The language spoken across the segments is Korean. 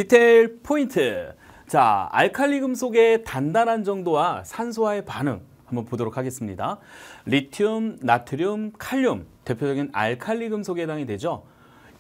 디테일 포인트. 자, 알칼리 금속의 단단한 정도와 산소와의 반응 한번 보도록 하겠습니다. 리튬, 나트륨, 칼륨 대표적인 알칼리 금속에 해당이 되죠.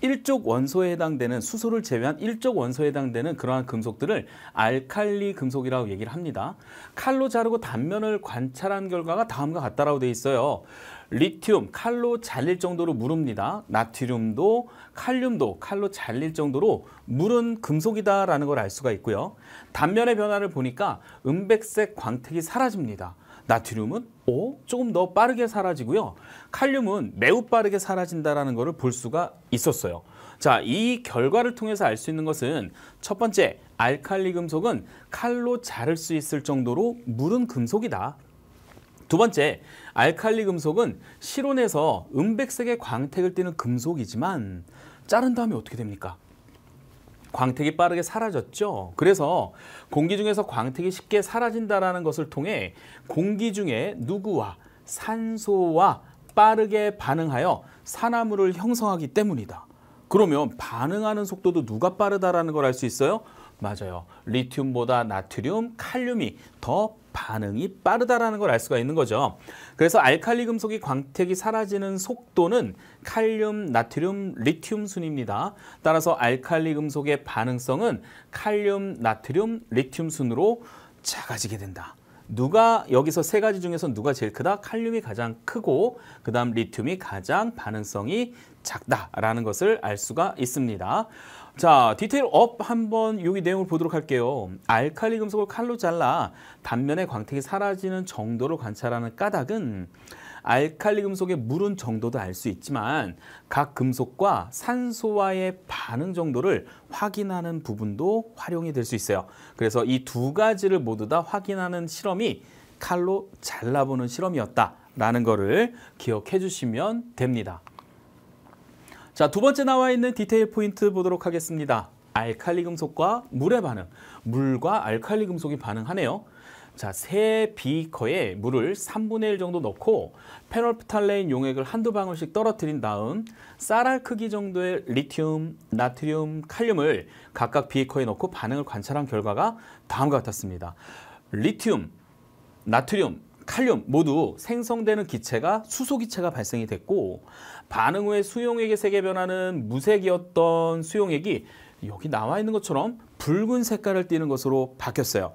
일족 원소에 해당되는 수소를 제외한 일족 원소에 해당되는 그러한 금속들을 알칼리 금속이라고 얘기를 합니다. 칼로 자르고 단면을 관찰한 결과가 다음과 같다라고 되어 있어요. 리튬, 칼로 잘릴 정도로 무릅니다. 나트륨도 칼륨도 칼로 잘릴 정도로 무른 금속이다라는 걸 알 수가 있고요. 단면의 변화를 보니까 은백색 광택이 사라집니다. 나트륨은 조금 더 빠르게 사라지고요. 칼륨은 매우 빠르게 사라진다는 것을 볼 수가 있었어요. 자, 이 결과를 통해서 알 수 있는 것은 첫 번째, 알칼리 금속은 칼로 자를 수 있을 정도로 무른 금속이다. 두 번째, 알칼리 금속은 실온에서 은백색의 광택을 띠는 금속이지만 자른 다음에 어떻게 됩니까? 광택이 빠르게 사라졌죠. 그래서 공기 중에서 광택이 쉽게 사라진다는 것을 통해 공기 중에 누구와 산소와 빠르게 반응하여 산화물을 형성하기 때문이다. 그러면 반응하는 속도도 누가 빠르다라는 걸 알 수 있어요? 맞아요. 리튬보다 나트륨, 칼륨이 더 반응이 빠르다라는 걸 알 수가 있는 거죠. 그래서 알칼리 금속이 광택이 사라지는 속도는 칼륨, 나트륨, 리튬 순입니다. 따라서 알칼리 금속의 반응성은 칼륨, 나트륨, 리튬 순으로 작아지게 된다. 누가 여기서 세 가지 중에서 누가 제일 크다? 칼륨이 가장 크고 그 다음 리튬이 가장 반응성이 작다라는 것을 알 수가 있습니다. 자, 디테일 업 한번 여기 내용을 보도록 할게요. 알칼리 금속을 칼로 잘라 단면의 광택이 사라지는 정도를 관찰하는 까닭은 알칼리 금속의 무른 정도도 알 수 있지만 각 금속과 산소와의 반응 정도를 확인하는 부분도 활용이 될 수 있어요. 그래서 이 두 가지를 모두 다 확인하는 실험이 칼로 잘라보는 실험이었다라는 거를 기억해 주시면 됩니다. 자, 두 번째 나와 있는 디테일 포인트 보도록 하겠습니다. 알칼리 금속과 물의 반응. 물과 알칼리 금속이 반응하네요. 자, 새 비커에 물을 3분의 1 정도 넣고 페놀프탈레인 용액을 한두 방울씩 떨어뜨린 다음 쌀알 크기 정도의 리튬, 나트륨, 칼륨을 각각 비커에 넣고 반응을 관찰한 결과가 다음과 같았습니다. 리튬, 나트륨, 칼륨 모두 생성되는 기체가 수소기체가 발생이 됐고 반응 후에 수용액의 색의 변화는 무색이었던 수용액이 여기 나와 있는 것처럼 붉은 색깔을 띠는 것으로 바뀌었어요.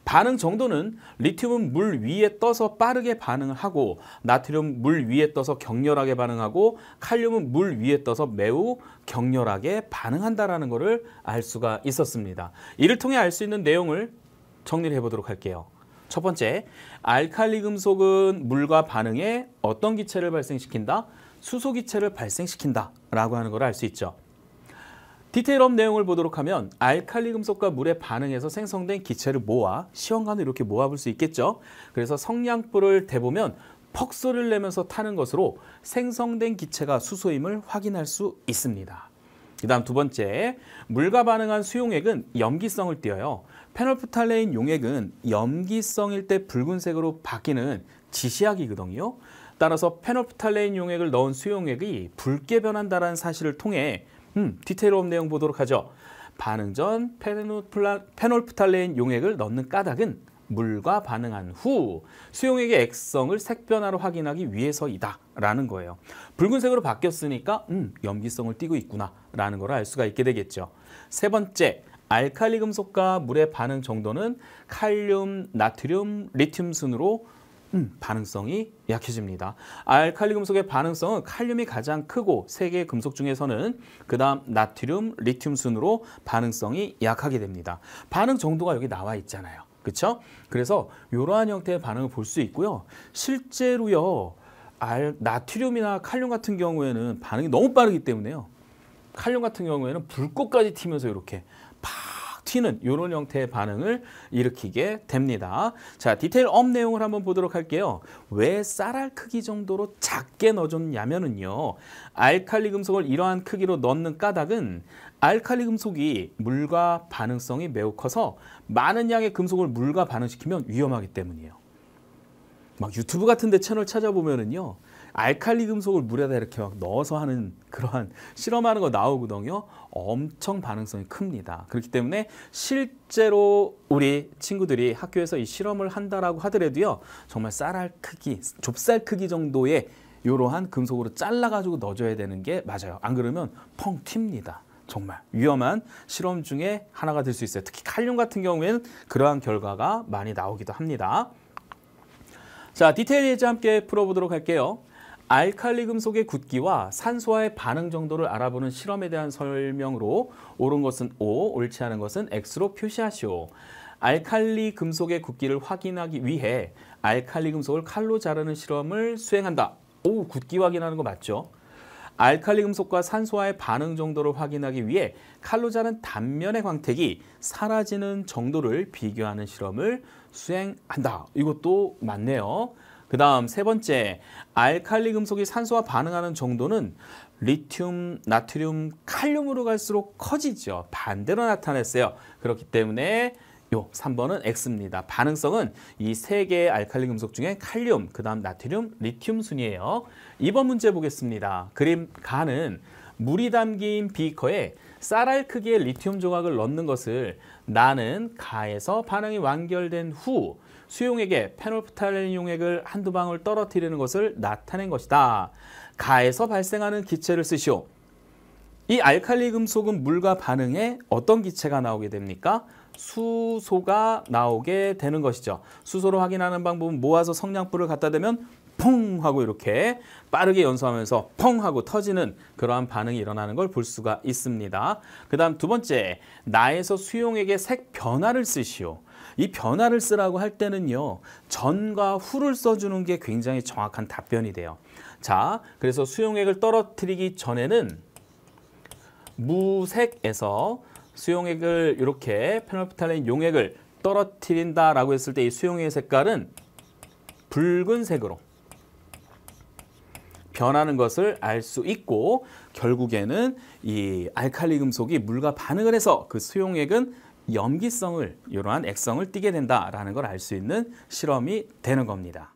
반응 정도는 리튬은 물 위에 떠서 빠르게 반응을 하고 나트륨은 물 위에 떠서 격렬하게 반응하고 칼륨은 물 위에 떠서 매우 격렬하게 반응한다는 것을 알 수가 있었습니다. 이를 통해 알 수 있는 내용을 정리를 해보도록 할게요. 첫 번째, 알칼리 금속은 물과 반응해 어떤 기체를 발생시킨다? 수소기체를 발생시킨다 라고 하는 걸 알 수 있죠. 디테일업 내용을 보도록 하면 알칼리 금속과 물의 반응에서 생성된 기체를 모아 시험관으로 이렇게 모아볼 수 있겠죠. 그래서 성냥불을 대보면 퍽 소리를 내면서 타는 것으로 생성된 기체가 수소임을 확인할 수 있습니다. 그 다음 두 번째, 물과 반응한 수용액은 염기성을 띠어요. 페놀프탈레인 용액은 염기성일 때 붉은색으로 바뀌는 지시약이거든요. 따라서 페놀프탈레인 용액을 넣은 수용액이 붉게 변한다는 사실을 통해 디테일업 내용 보도록 하죠. 반응 전 페놀프탈레인 용액을 넣는 까닭은 물과 반응한 후 수용액의 액성을 색변화로 확인하기 위해서이다 라는 거예요. 붉은색으로 바뀌었으니까 염기성을 띠고 있구나 라는 걸 알 수가 있게 되겠죠. 세 번째, 알칼리 금속과 물의 반응 정도는 칼륨, 나트륨, 리튬 순으로 반응성이 약해집니다. 알칼리 금속의 반응성은 칼륨이 가장 크고 세 개의 금속 중에서는 그 다음 나트륨, 리튬 순으로 반응성이 약하게 됩니다. 반응 정도가 여기 나와 있잖아요. 그렇죠? 그래서 이러한 형태의 반응을 볼 수 있고요. 실제로요, 나트륨이나 칼륨 같은 경우에는 반응이 너무 빠르기 때문에요. 칼륨 같은 경우에는 불꽃까지 튀면서 이렇게 팍 튀는 이런 형태의 반응을 일으키게 됩니다. 자, 디테일 업 내용을 한번 보도록 할게요. 왜 쌀알 크기 정도로 작게 넣어줬냐면요. 알칼리 금속을 이러한 크기로 넣는 까닭은 알칼리 금속이 물과 반응성이 매우 커서 많은 양의 금속을 물과 반응시키면 위험하기 때문이에요. 막 유튜브 같은 데 채널 찾아보면은요. 알칼리 금속을 물에다 이렇게 막 넣어서 하는 그러한 실험하는 거 나오거든요. 엄청 반응성이 큽니다. 그렇기 때문에 실제로 우리 친구들이 학교에서 이 실험을 한다라고 하더라도요. 정말 쌀알 크기, 좁쌀 크기 정도의 이러한 금속으로 잘라가지고 넣어줘야 되는 게 맞아요. 안 그러면 펑 튑니다. 정말 위험한 실험 중에 하나가 될 수 있어요. 특히 칼륨 같은 경우에는 그러한 결과가 많이 나오기도 합니다. 자, 디테일 예제 함께 풀어보도록 할게요. 알칼리 금속의 굳기와 산소와의 반응 정도를 알아보는 실험에 대한 설명으로 옳은 것은 O, 옳지 않은 것은 X로 표시하시오. 알칼리 금속의 굳기를 확인하기 위해 알칼리 금속을 칼로 자르는 실험을 수행한다. 오, 굳기 확인하는 거 맞죠? 알칼리 금속과 산소와의 반응 정도를 확인하기 위해 칼로 자른 단면의 광택이 사라지는 정도를 비교하는 실험을 수행한다. 이것도 맞네요. 그 다음 세 번째, 알칼리 금속이 산소와 반응하는 정도는 리튬, 나트륨, 칼륨으로 갈수록 커지죠. 반대로 나타냈어요. 그렇기 때문에 요 3번은 X입니다. 반응성은 이 세 개의 알칼리 금속 중에 칼륨, 그 다음 나트륨, 리튬 순이에요. 2번 문제 보겠습니다. 그림 가는 물이 담긴 비커에 쌀알 크기의 리튬 조각을 넣는 것을 나는 가에서 반응이 완결된 후 수용액에 페놀프탈렌 용액을 한두 방울 떨어뜨리는 것을 나타낸 것이다. 가에서 발생하는 기체를 쓰시오. 이 알칼리 금속은 물과 반응해 어떤 기체가 나오게 됩니까? 수소가 나오게 되는 것이죠. 수소로 확인하는 방법은 모아서 성냥불을 갖다 대면 퐁 하고 이렇게 빠르게 연소하면서 펑 하고 터지는 그러한 반응이 일어나는 걸 볼 수가 있습니다. 그 다음 두 번째, 나에서 수용액의 색 변화를 쓰시오. 이 변화를 쓰라고 할 때는요, 전과 후를 써주는 게 굉장히 정확한 답변이 돼요. 자, 그래서 수용액을 떨어뜨리기 전에는 무색에서 수용액을 이렇게 페놀프탈렌 용액을 떨어뜨린다라고 했을 때 이 수용액의 색깔은 붉은색으로 변하는 것을 알 수 있고 결국에는 이 알칼리 금속이 물과 반응을 해서 그 수용액은 염기성을 이러한 액성을 띠게 된다라는 걸 알 수 있는 실험이 되는 겁니다.